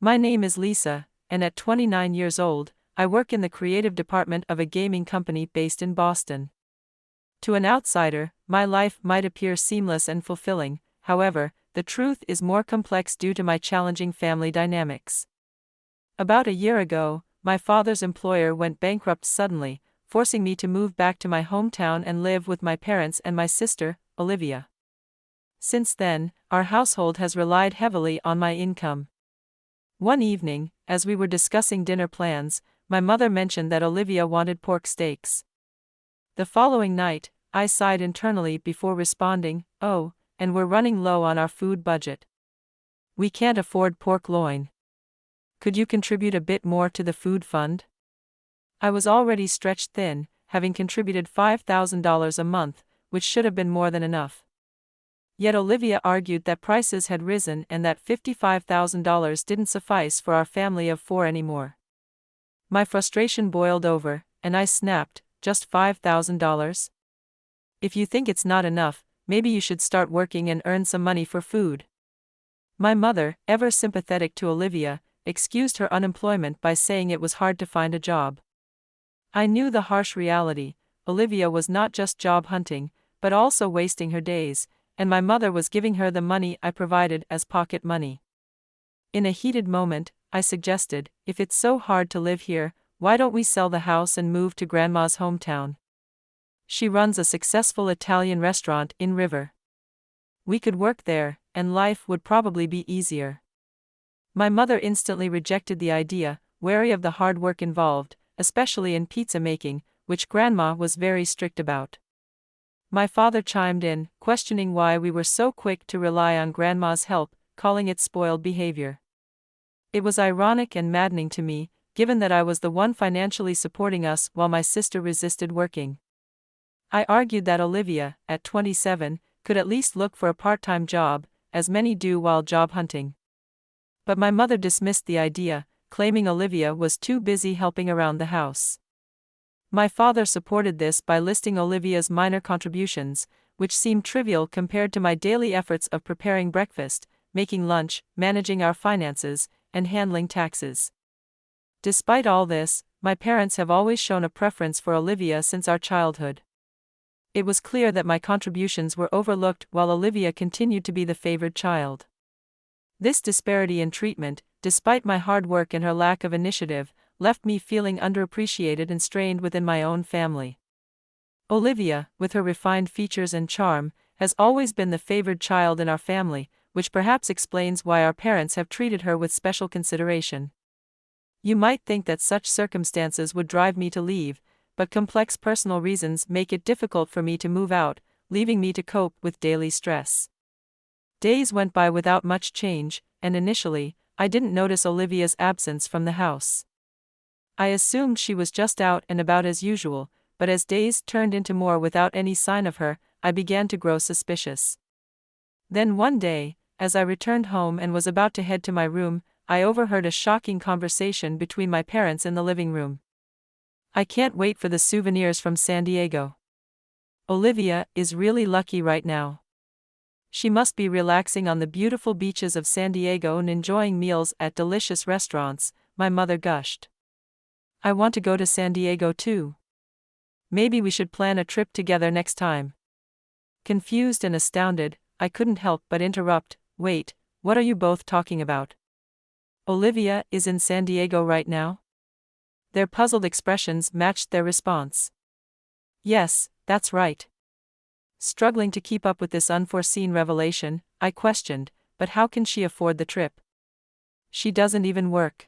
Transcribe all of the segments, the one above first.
My name is Lisa, and at 29 years old, I work in the creative department of a gaming company based in Boston. To an outsider, my life might appear seamless and fulfilling, however, the truth is more complex due to my challenging family dynamics. About a year ago, my father's employer went bankrupt suddenly, forcing me to move back to my hometown and live with my parents and my sister, Olivia. Since then, our household has relied heavily on my income. One evening, as we were discussing dinner plans, my mother mentioned that Olivia wanted pork steaks. The following night, I sighed internally before responding, "Oh, and we're running low on our food budget. We can't afford pork loin. Could you contribute a bit more to the food fund?" I was already stretched thin, having contributed $5,000 a month, which should have been more than enough. Yet Olivia argued that prices had risen and that $55,000 didn't suffice for our family of four anymore. My frustration boiled over, and I snapped, "Just $5,000? If you think it's not enough, maybe you should start working and earn some money for food." My mother, ever sympathetic to Olivia, excused her unemployment by saying it was hard to find a job. I knew the harsh reality: Olivia was not just job hunting, but also wasting her days, and my mother was giving her the money I provided as pocket money. In a heated moment, I suggested, "If it's so hard to live here, why don't we sell the house and move to Grandma's hometown? She runs a successful Italian restaurant in River. We could work there, and life would probably be easier." My mother instantly rejected the idea, wary of the hard work involved, especially in pizza making, which Grandma was very strict about. My father chimed in, questioning why we were so quick to rely on Grandma's help, calling it spoiled behavior. It was ironic and maddening to me, given that I was the one financially supporting us while my sister resisted working. I argued that Olivia, at 27, could at least look for a part-time job, as many do while job hunting. But my mother dismissed the idea, claiming Olivia was too busy helping around the house. My father supported this by listing Olivia's minor contributions, which seemed trivial compared to my daily efforts of preparing breakfast, making lunch, managing our finances, and handling taxes. Despite all this, my parents have always shown a preference for Olivia since our childhood. It was clear that my contributions were overlooked while Olivia continued to be the favored child. This disparity in treatment, despite my hard work and her lack of initiative, left me feeling underappreciated and strained within my own family. Olivia, with her refined features and charm, has always been the favored child in our family, which perhaps explains why our parents have treated her with special consideration. You might think that such circumstances would drive me to leave, but complex personal reasons make it difficult for me to move out, leaving me to cope with daily stress. Days went by without much change, and initially, I didn't notice Olivia's absence from the house. I assumed she was just out and about as usual, but as days turned into more without any sign of her, I began to grow suspicious. Then one day, as I returned home and was about to head to my room, I overheard a shocking conversation between my parents in the living room. "I can't wait for the souvenirs from San Diego. Olivia is really lucky right now. She must be relaxing on the beautiful beaches of San Diego and enjoying meals at delicious restaurants," my mother gushed. "I want to go to San Diego too. Maybe we should plan a trip together next time." Confused and astounded, I couldn't help but interrupt, "Wait, what are you both talking about? Olivia is in San Diego right now?" Their puzzled expressions matched their response. "Yes, that's right." Struggling to keep up with this unforeseen revelation, I questioned, "But how can she afford the trip? She doesn't even work."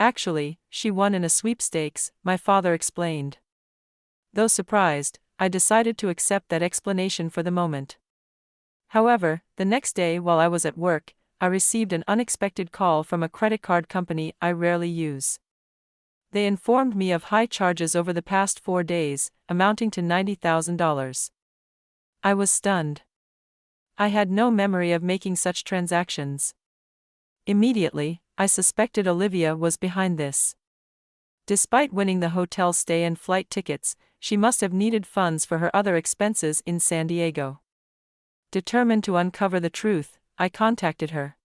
"Actually, she won in a sweepstakes," my father explained. Though surprised, I decided to accept that explanation for the moment. However, the next day while I was at work, I received an unexpected call from a credit card company I rarely use. They informed me of high charges over the past 4 days, amounting to $90,000. I was stunned. I had no memory of making such transactions. Immediately, I suspected Olivia was behind this. Despite winning the hotel stay and flight tickets, she must have needed funds for her other expenses in San Diego. Determined to uncover the truth, I contacted her.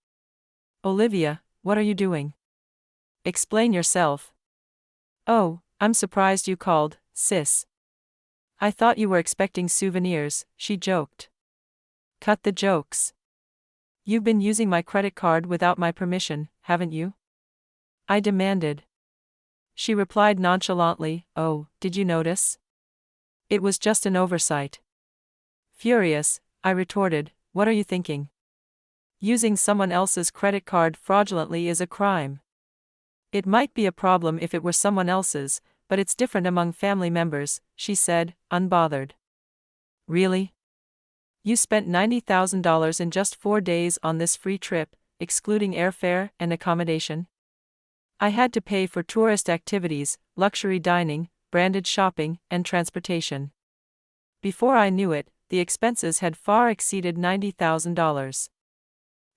"Olivia, What are you doing? Explain yourself. Oh, I'm surprised you called, sis. I thought you were expecting souvenirs, she joked. Cut the jokes. You've been using my credit card without my permission, haven't you? I demanded. She replied nonchalantly, oh, did you notice? It was just an oversight. Furious, I retorted, what are you thinking? Using someone else's credit card fraudulently is a crime. It might be a problem if it were someone else's, but it's different among family members, she said, unbothered. Really? You spent $90,000 in just 4 days on this free trip, excluding airfare and accommodation? I had to pay for tourist activities, luxury dining, branded shopping, and transportation. Before I knew it, the expenses had far exceeded $90,000.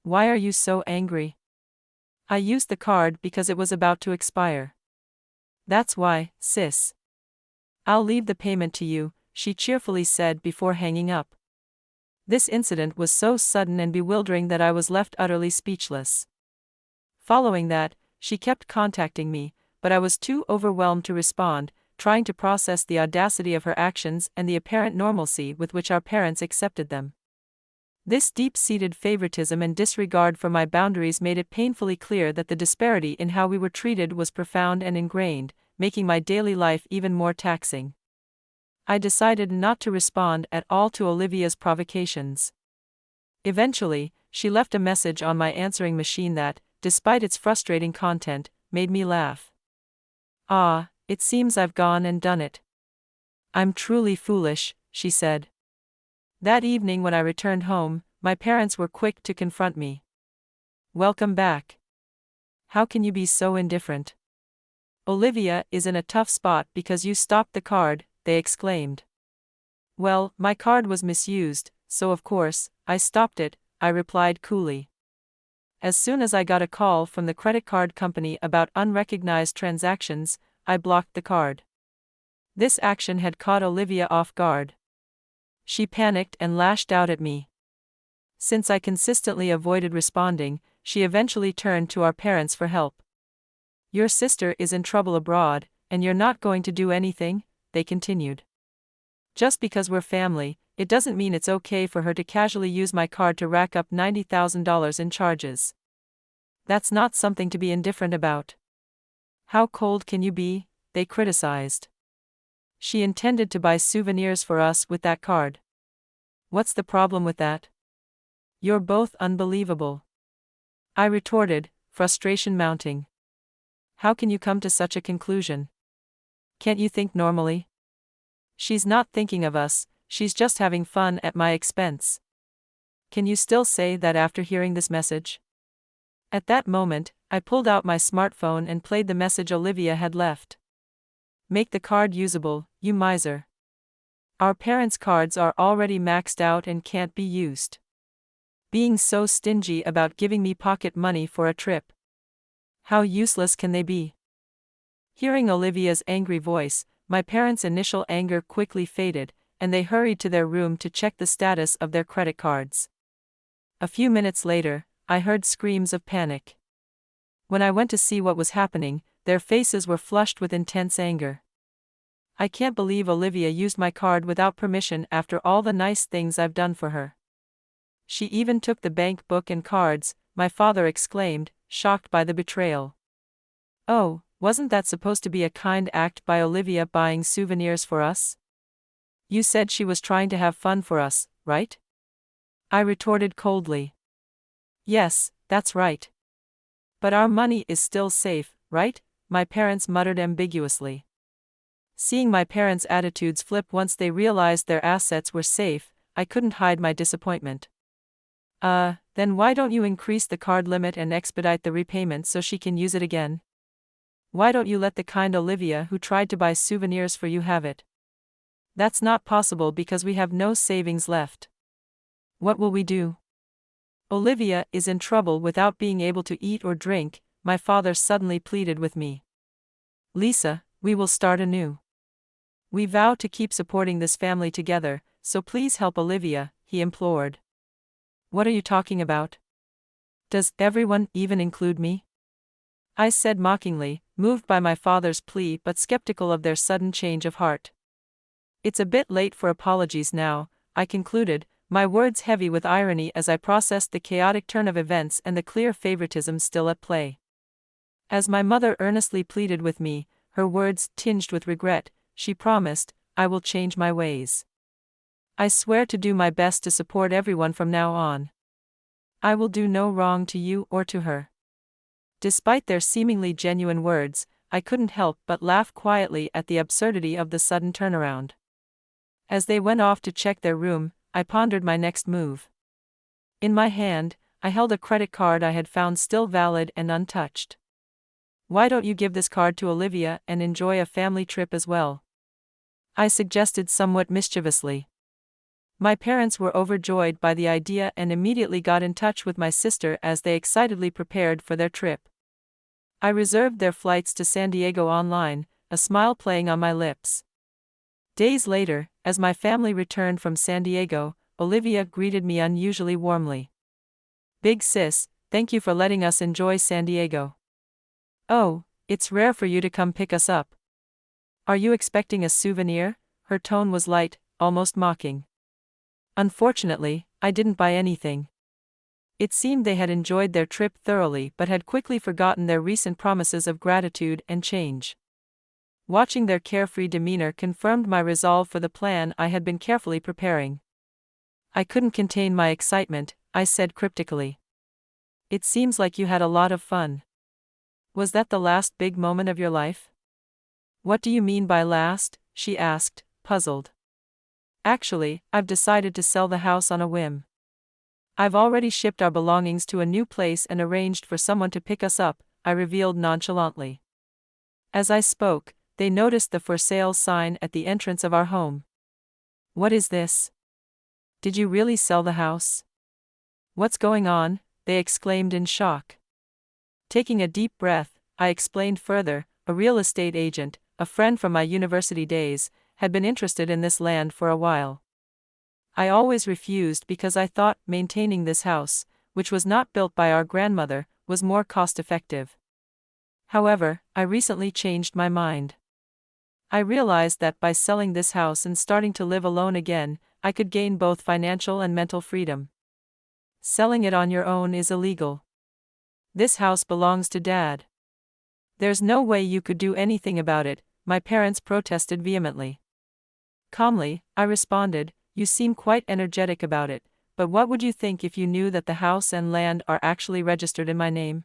Why are you so angry? I used the card because it was about to expire. That's why, sis. I'll leave the payment to you, she cheerfully said before hanging up. This incident was so sudden and bewildering that I was left utterly speechless. Following that, she kept contacting me, but I was too overwhelmed to respond, trying to process the audacity of her actions and the apparent normalcy with which our parents accepted them. This deep-seated favoritism and disregard for my boundaries made it painfully clear that the disparity in how we were treated was profound and ingrained, making my daily life even more taxing. I decided not to respond at all to Olivia's provocations. Eventually, she left a message on my answering machine that, despite its frustrating content, made me laugh. Ah, it seems I've gone and done it. I'm truly foolish, she said. That evening when I returned home, my parents were quick to confront me. Welcome back. How can you be so indifferent? Olivia is in a tough spot because you stopped the card, they exclaimed. Well, my card was misused, so of course, I stopped it, I replied coolly. As soon as I got a call from the credit card company about unrecognized transactions, I blocked the card. This action had caught Olivia off guard. She panicked and lashed out at me. Since I consistently avoided responding, she eventually turned to our parents for help. Your sister is in trouble abroad, and you're not going to do anything, they continued. Just because we're family, it doesn't mean it's okay for her to casually use my card to rack up $90,000 in charges. That's not something to be indifferent about. How cold can you be? They criticized. She intended to buy souvenirs for us with that card. What's the problem with that? You're both unbelievable. I retorted, frustration mounting. How can you come to such a conclusion? Can't you think normally? She's not thinking of us, she's just having fun at my expense. Can you still say that after hearing this message? At that moment, I pulled out my smartphone and played the message Olivia had left. Make the card usable, you miser. Our parents' cards are already maxed out and can't be used. Being so stingy about giving me pocket money for a trip. How useless can they be? Hearing Olivia's angry voice, my parents' initial anger quickly faded, and they hurried to their room to check the status of their credit cards. A few minutes later, I heard screams of panic. When I went to see what was happening, their faces were flushed with intense anger. I can't believe Olivia used my card without permission after all the nice things I've done for her. She even took the bank book and cards, my father exclaimed, shocked by the betrayal. Oh, wasn't that supposed to be a kind act by Olivia buying souvenirs for us? You said she was trying to have fun for us, right? I retorted coldly. Yes, that's right. But our money is still safe, right? My parents muttered ambiguously. Seeing my parents' attitudes flip once they realized their assets were safe, I couldn't hide my disappointment. Then why don't you increase the card limit and expedite the repayment so she can use it again? Why don't you let the kind Olivia who tried to buy souvenirs for you have it? That's not possible because we have no savings left. What will we do? Olivia is in trouble without being able to eat or drink, my father suddenly pleaded with me. Lisa, we will start anew. We vow to keep supporting this family together, so please help Olivia, he implored. What are you talking about? Does everyone even include me? I said mockingly, moved by my father's plea but skeptical of their sudden change of heart. It's a bit late for apologies now, I concluded, my words heavy with irony as I processed the chaotic turn of events and the clear favoritism still at play. As my mother earnestly pleaded with me, her words tinged with regret, she promised, "I will change my ways. I swear to do my best to support everyone from now on. I will do no wrong to you or to her." Despite their seemingly genuine words, I couldn't help but laugh quietly at the absurdity of the sudden turnaround. As they went off to check their room, I pondered my next move. In my hand, I held a credit card I had found still valid and untouched. "Why don't you give this card to Olivia and enjoy a family trip as well?" I suggested somewhat mischievously. My parents were overjoyed by the idea and immediately got in touch with my sister as they excitedly prepared for their trip. I reserved their flights to San Diego online, a smile playing on my lips. Days later, as my family returned from San Diego, Olivia greeted me unusually warmly. "Big sis, thank you for letting us enjoy San Diego. Oh, it's rare for you to come pick us up. Are you expecting a souvenir?" Her tone was light, almost mocking. Unfortunately, I didn't buy anything. It seemed they had enjoyed their trip thoroughly but had quickly forgotten their recent promises of gratitude and change. Watching their carefree demeanor confirmed my resolve for the plan I had been carefully preparing. I couldn't contain my excitement, I said cryptically. "It seems like you had a lot of fun. Was that the last big moment of your life?" "What do you mean by last?" she asked, puzzled. "Actually, I've decided to sell the house on a whim. I've already shipped our belongings to a new place and arranged for someone to pick us up," I revealed nonchalantly. As I spoke, they noticed the "for sale" sign at the entrance of our home. "What is this? Did you really sell the house? What's going on?" they exclaimed in shock. Taking a deep breath, I explained further, a real estate agent, a friend from my university days, had been interested in this land for a while. I always refused because I thought maintaining this house, which was not built by our grandmother, was more cost-effective. However, I recently changed my mind. I realized that by selling this house and starting to live alone again, I could gain both financial and mental freedom. Selling it on your own is illegal. This house belongs to Dad. There's no way you could do anything about it, my parents protested vehemently. Calmly, I responded, "You seem quite energetic about it, but what would you think if you knew that the house and land are actually registered in my name?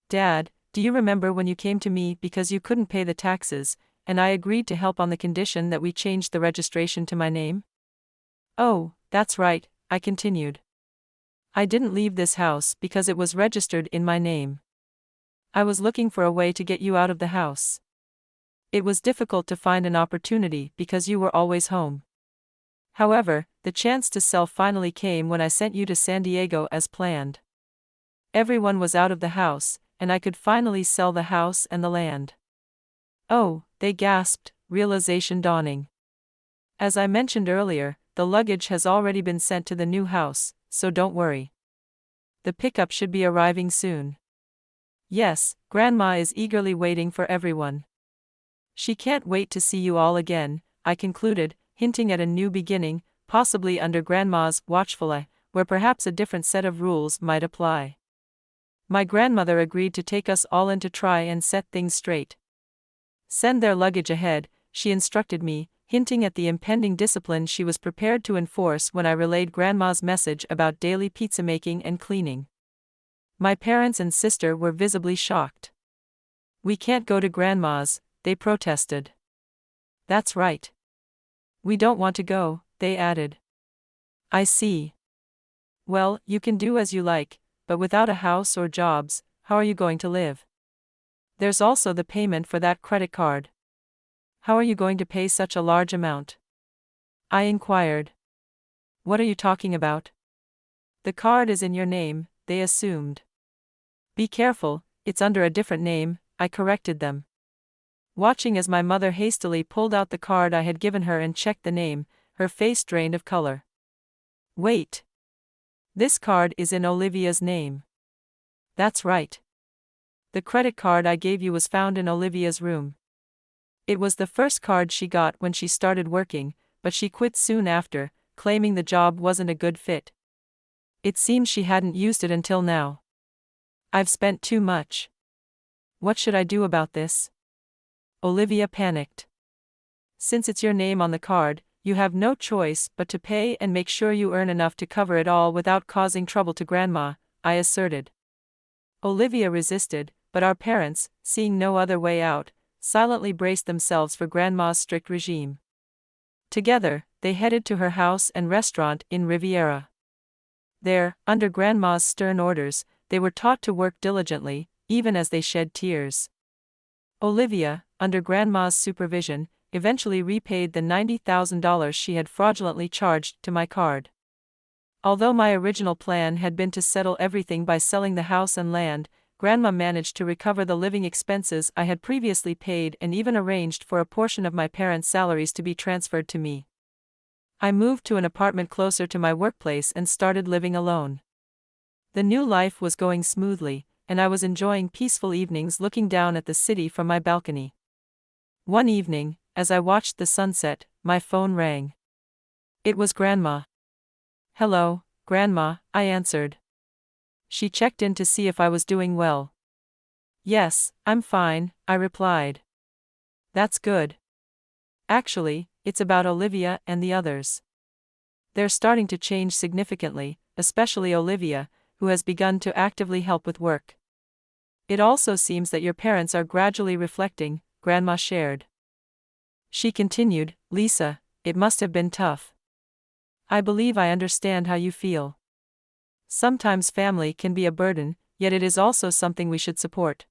Dad, do you remember when you came to me because you couldn't pay the taxes, and I agreed to help on the condition that we changed the registration to my name?" "Oh, that's right," I continued. "I didn't leave this house because it was registered in my name. I was looking for a way to get you out of the house. It was difficult to find an opportunity because you were always home. However, the chance to sell finally came when I sent you to San Diego as planned. Everyone was out of the house, and I could finally sell the house and the land." "Oh," they gasped, realization dawning. "As I mentioned earlier, the luggage has already been sent to the new house, so don't worry. The pickup should be arriving soon. Yes, Grandma is eagerly waiting for everyone. She can't wait to see you all again," I concluded, hinting at a new beginning, possibly under Grandma's watchful eye, where perhaps a different set of rules might apply. My grandmother agreed to take us all in to try and set things straight. "Send their luggage ahead," she instructed me, hinting at the impending discipline she was prepared to enforce when I relayed Grandma's message about daily pizza making and cleaning. My parents and sister were visibly shocked. "We can't go to Grandma's," they protested. "That's right. We don't want to go," they added. "I see. Well, you can do as you like, but without a house or jobs, how are you going to live? There's also the payment for that credit card. How are you going to pay such a large amount?" I inquired. "What are you talking about? The card is in your name," they assumed. "Be careful, it's under a different name," I corrected them. Watching as my mother hastily pulled out the card I had given her and checked the name, her face drained of color. "Wait. This card is in Olivia's name." "That's right. The credit card I gave you was found in Olivia's room. It was the first card she got when she started working, but she quit soon after, claiming the job wasn't a good fit. It seems she hadn't used it until now. I've spent too much. What should I do about this? Olivia panicked. Since it's your name on the card, you have no choice but to pay and make sure you earn enough to cover it all without causing trouble to Grandma, I asserted. Olivia resisted, but our parents, seeing no other way out, silently braced themselves for Grandma's strict regime. Together, they headed to her house and restaurant in Riviera. There, under Grandma's stern orders, they were taught to work diligently, even as they shed tears. Olivia, under Grandma's supervision, eventually repaid the $90,000 she had fraudulently charged to my card. Although my original plan had been to settle everything by selling the house and land, Grandma managed to recover the living expenses I had previously paid and even arranged for a portion of my parents' salaries to be transferred to me. I moved to an apartment closer to my workplace and started living alone. The new life was going smoothly, and I was enjoying peaceful evenings looking down at the city from my balcony. One evening, as I watched the sunset, my phone rang. It was Grandma. "Hello, Grandma," I answered. She checked in to see if I was doing well. "Yes, I'm fine," I replied. "That's good. Actually, it's about Olivia and the others. They're starting to change significantly, especially Olivia, who has begun to actively help with work. It also seems that your parents are gradually reflecting," Grandma shared. She continued, "Lisa, it must have been tough. I believe I understand how you feel. Sometimes family can be a burden, yet it is also something we should support.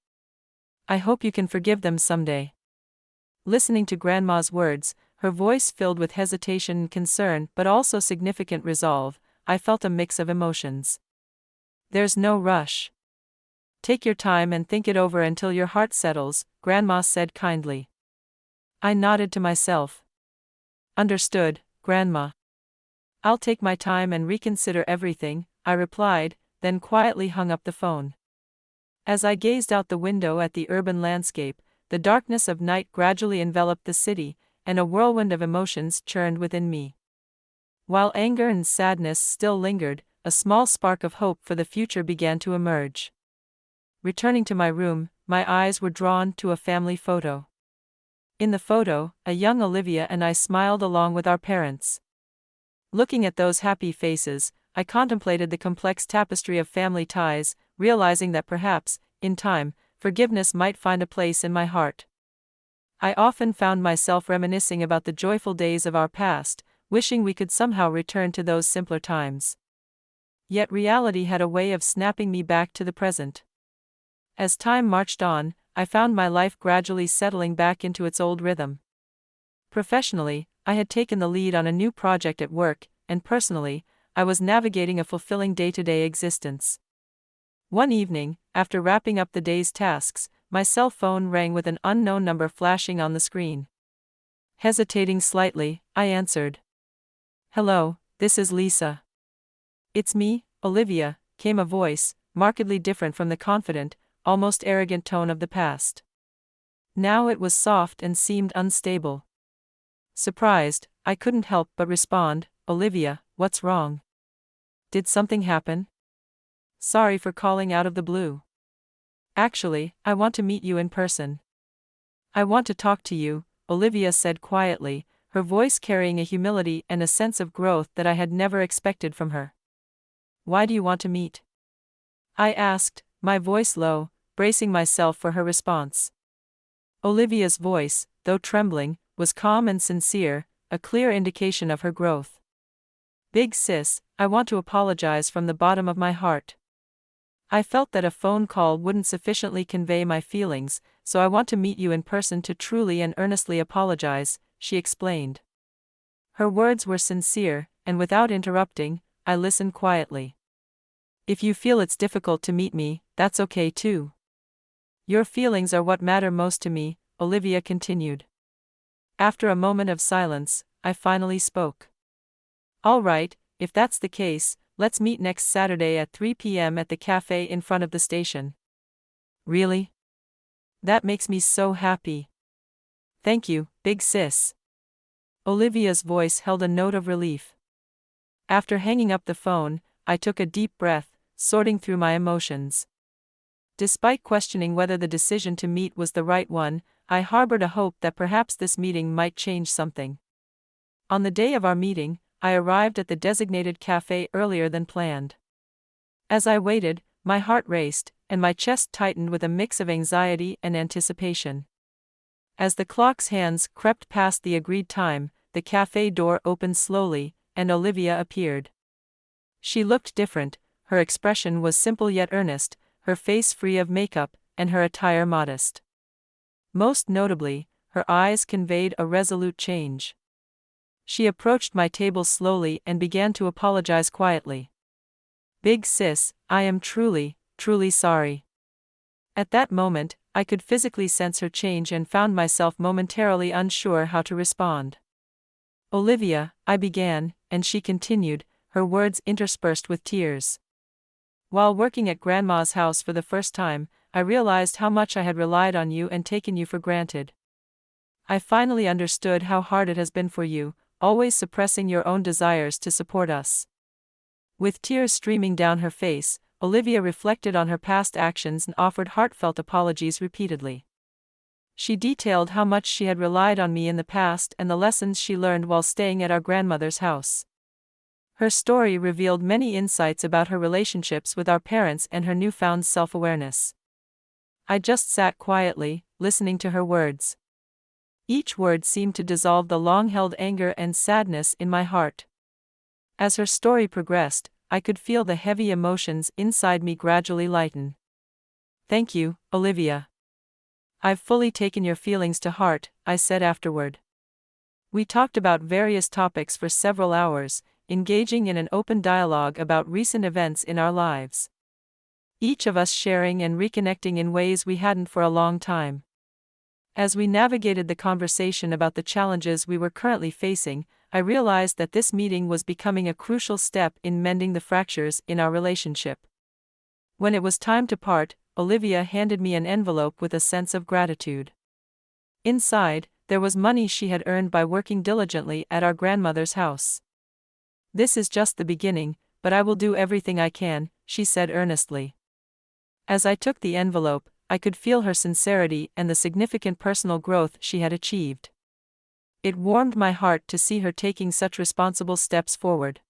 I hope you can forgive them someday." Listening to Grandma's words, her voice filled with hesitation and concern but also significant resolve, I felt a mix of emotions. "There's no rush. Take your time and think it over until your heart settles," Grandma said kindly. I nodded to myself. "Understood, Grandma. I'll take my time and reconsider everything," I replied, then quietly hung up the phone. As I gazed out the window at the urban landscape, the darkness of night gradually enveloped the city, and a whirlwind of emotions churned within me. While anger and sadness still lingered, a small spark of hope for the future began to emerge. Returning to my room, my eyes were drawn to a family photo. In the photo, a young Olivia and I smiled along with our parents. Looking at those happy faces, I contemplated the complex tapestry of family ties, realizing that perhaps, in time, forgiveness might find a place in my heart. I often found myself reminiscing about the joyful days of our past, wishing we could somehow return to those simpler times. Yet reality had a way of snapping me back to the present. As time marched on, I found my life gradually settling back into its old rhythm. Professionally, I had taken the lead on a new project at work, and personally, I was navigating a fulfilling day-to-day existence. One evening, after wrapping up the day's tasks, my cell phone rang with an unknown number flashing on the screen. Hesitating slightly, I answered. "Hello, this is Lisa." "It's me, Olivia," came a voice, markedly different from the confident, almost arrogant tone of the past. Now it was soft and seemed unstable. Surprised, I couldn't help but respond, "Olivia, what's wrong? Did something happen? Sorry for calling out of the blue. Actually, I want to meet you in person." "I want to talk to you," Olivia said quietly, her voice carrying a humility and a sense of growth that I had never expected from her. "Why do you want to meet?" I asked, my voice low, bracing myself for her response. Olivia's voice, though trembling, was calm and sincere, a clear indication of her growth. "Big sis, I want to apologize from the bottom of my heart. I felt that a phone call wouldn't sufficiently convey my feelings, so I want to meet you in person to truly and earnestly apologize," she explained. Her words were sincere, and without interrupting, I listened quietly. "If you feel it's difficult to meet me, that's okay too. Your feelings are what matter most to me," Olivia continued. After a moment of silence, I finally spoke. "All right, if that's the case, let's meet next Saturday at 3 p.m. at the cafe in front of the station." Really? That makes me so happy. Thank you, big sis. Olivia's voice held a note of relief. After hanging up the phone, I took a deep breath, sorting through my emotions. Despite questioning whether the decision to meet was the right one, I harbored a hope that perhaps this meeting might change something. On the day of our meeting, I arrived at the designated cafe earlier than planned. As I waited, my heart raced, and my chest tightened with a mix of anxiety and anticipation. As the clock's hands crept past the agreed time, the cafe door opened slowly, and Olivia appeared. She looked different, her expression was simple yet earnest, her face free of makeup, and her attire modest. Most notably, her eyes conveyed a resolute change. She approached my table slowly and began to apologize quietly. "Big sis, I am truly, truly sorry." At that moment, I could physically sense her change and found myself momentarily unsure how to respond. "Olivia," I began, and she continued, her words interspersed with tears. "While working at Grandma's house for the first time, I realized how much I had relied on you and taken you for granted. I finally understood how hard it has been for you, always suppressing your own desires to support us." With tears streaming down her face, Olivia reflected on her past actions and offered heartfelt apologies repeatedly. She detailed how much she had relied on me in the past and the lessons she learned while staying at our grandmother's house. Her story revealed many insights about her relationships with our parents and her newfound self-awareness. I just sat quietly, listening to her words. Each word seemed to dissolve the long-held anger and sadness in my heart. As her story progressed, I could feel the heavy emotions inside me gradually lighten. "Thank you, Olivia. I've fully taken your feelings to heart," I said afterward. We talked about various topics for several hours, engaging in an open dialogue about recent events in our lives. Each of us sharing and reconnecting in ways we hadn't for a long time. As we navigated the conversation about the challenges we were currently facing, I realized that this meeting was becoming a crucial step in mending the fractures in our relationship. When it was time to part, Olivia handed me an envelope with a sense of gratitude. Inside, there was money she had earned by working diligently at our grandmother's house. "This is just the beginning, but I will do everything I can," she said earnestly. As I took the envelope, I could feel her sincerity and the significant personal growth she had achieved. It warmed my heart to see her taking such responsible steps forward.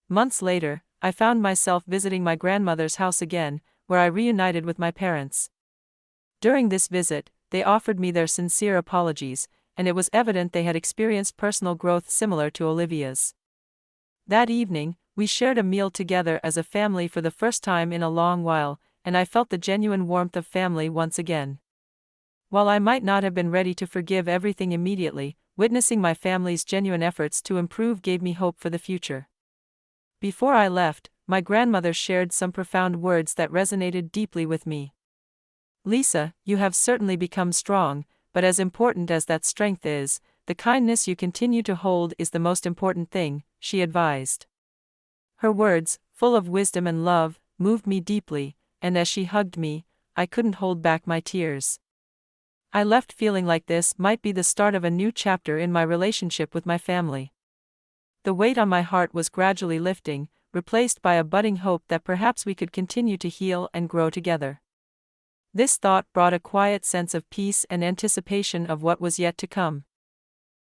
Months later, I found myself visiting my grandmother's house again, where I reunited with my parents. During this visit, they offered me their sincere apologies, and it was evident they had experienced personal growth similar to Olivia's. That evening, we shared a meal together as a family for the first time in a long while, and I felt the genuine warmth of family once again. While I might not have been ready to forgive everything immediately, witnessing my family's genuine efforts to improve gave me hope for the future. Before I left, my grandmother shared some profound words that resonated deeply with me. "Lisa, you have certainly become strong, but as important as that strength is, the kindness you continue to hold is the most important thing," she advised. Her words, full of wisdom and love, moved me deeply, and as she hugged me, I couldn't hold back my tears. I left feeling like this might be the start of a new chapter in my relationship with my family. The weight on my heart was gradually lifting, replaced by a budding hope that perhaps we could continue to heal and grow together. This thought brought a quiet sense of peace and anticipation of what was yet to come.